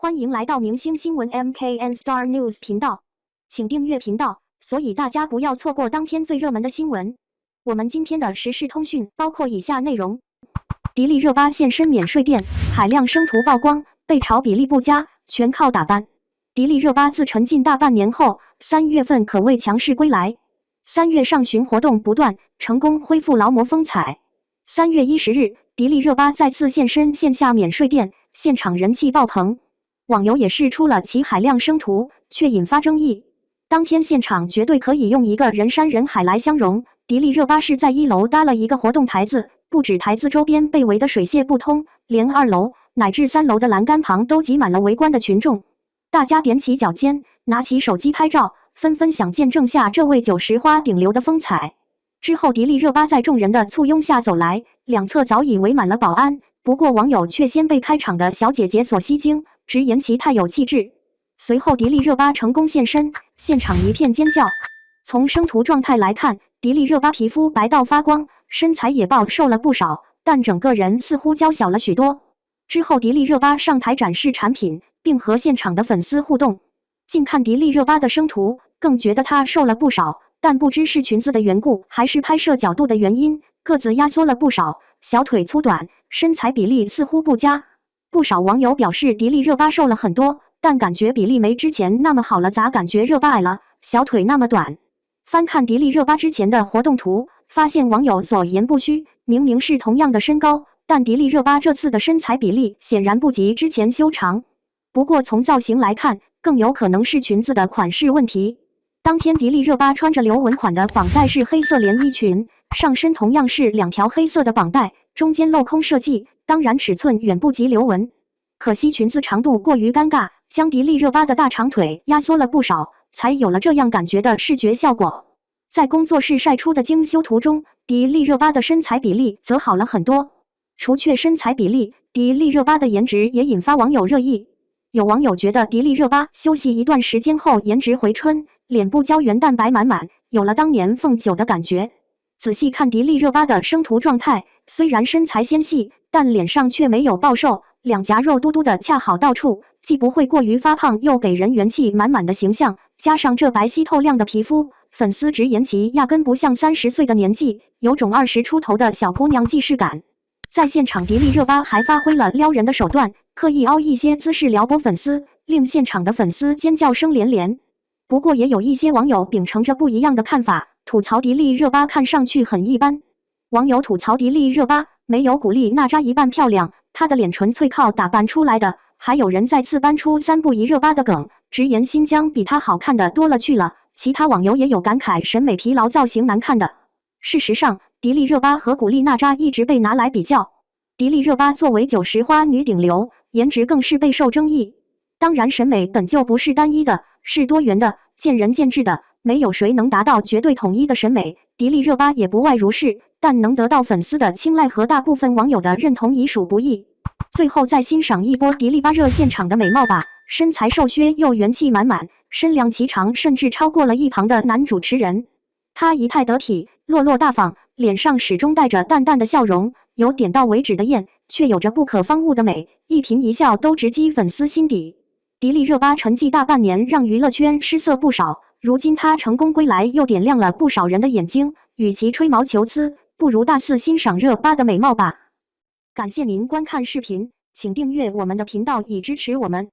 欢迎来到明星新闻 MKN Star News 频道，请订阅频道，所以大家不要错过当天最热门的新闻。我们今天的时事通讯包括以下内容：迪丽热巴现身免税店，海量生图曝光，被嘲比例不佳，全靠打扮。迪丽热巴自沉浸大半年后，3月份可谓强势归来。3月上旬活动不断，成功恢复劳模风采。3月10日，迪丽热巴再次现身线下免税店，现场人气爆棚。网友也试出了其海量生图，却引发争议。当天现场绝对可以用一个人山人海来形容。迪丽热巴是在1楼搭了一个活动台子，不止台子周边被围得水泄不通，连2楼乃至3楼的栏杆旁都挤满了围观的群众。大家踮起脚尖，拿起手机拍照，纷纷想见证下这位90花顶流的风采。之后，迪丽热巴在众人的簇拥下走来，两侧早已围满了保安。不过网友却先被开场的小姐姐所吸睛，直言其太有气质。随后迪丽热巴成功现身，现场一片尖叫。从生图状态来看，迪丽热巴皮肤白到发光，身材也暴瘦了不少，但整个人似乎娇小了许多。之后迪丽热巴上台展示产品，并和现场的粉丝互动。近看迪丽热巴的生图，更觉得她瘦了不少，但不知是裙子的缘故，还是拍摄角度的原因，个子压缩了不少，小腿粗短，身材比例似乎不佳。不少网友表示迪丽热巴瘦了很多，但感觉比例没之前那么好了，咋感觉热巴矮了，小腿那么短？翻看迪丽热巴之前的活动图，发现网友所言不虚，明明是同样的身高，但迪丽热巴这次的身材比例显然不及之前修长。不过从造型来看，更有可能是裙子的款式问题。当天迪丽热巴穿着流纹款的绑带式黑色连衣裙，上身同样是2条黑色的绑带，中间镂空设计，当然尺寸远不及流纹。可惜裙子长度过于尴尬，将迪丽热巴的大长腿压缩了不少，才有了这样感觉的视觉效果。在工作室晒出的精修图中，迪丽热巴的身材比例则好了很多。除却身材比例，迪丽热巴的颜值也引发网友热议。有网友觉得迪丽热巴休息一段时间后颜值回春，脸部胶原蛋白满满，有了当年凤九的感觉。仔细看迪丽热巴的生图状态，虽然身材纤细，但脸上却没有暴瘦，两颊肉嘟嘟的恰好到处，既不会过于发胖，又给人元气满满的形象。加上这白皙透亮的皮肤，粉丝直言其压根不像30岁的年纪，有种20出头的小姑娘既视感。在现场，迪丽热巴还发挥了撩人的手段，刻意凹一些姿势撩拨粉丝，令现场的粉丝尖叫声连连。不过也有一些网友秉承着不一样的看法，吐槽迪丽热巴看上去很一般。网友吐槽迪丽热巴没有古力娜扎一半漂亮，她的脸纯粹靠打扮出来的。还有人再次搬出3不1热巴的梗，直言新疆比她好看的多了去了。其他网友也有感慨审美疲劳，造型难看的。事实上，迪丽热巴和古力娜扎一直被拿来比较。迪丽热巴作为90花女顶流，颜值更是备受争议。当然，审美本就不是单一的，是多元的，见仁见智的，没有谁能达到绝对统一的审美。迪丽热巴也不外如是，但能得到粉丝的青睐和大部分网友的认同已属不易。最后再欣赏一波迪丽巴热现场的美貌吧，身材瘦削又元气满满，身量颀长，甚至超过了一旁的男主持人。她仪态得体，落落大方，脸上始终带着淡淡的笑容，有点到为止的艳，却有着不可方物的美，一颦一笑都直击粉丝心底。迪丽热巴沉寂大半年，让娱乐圈失色不少，如今她成功归来，又点亮了不少人的眼睛。与其吹毛求疵，不如大肆欣赏热巴的美貌吧。感谢您观看视频，请订阅我们的频道以支持我们。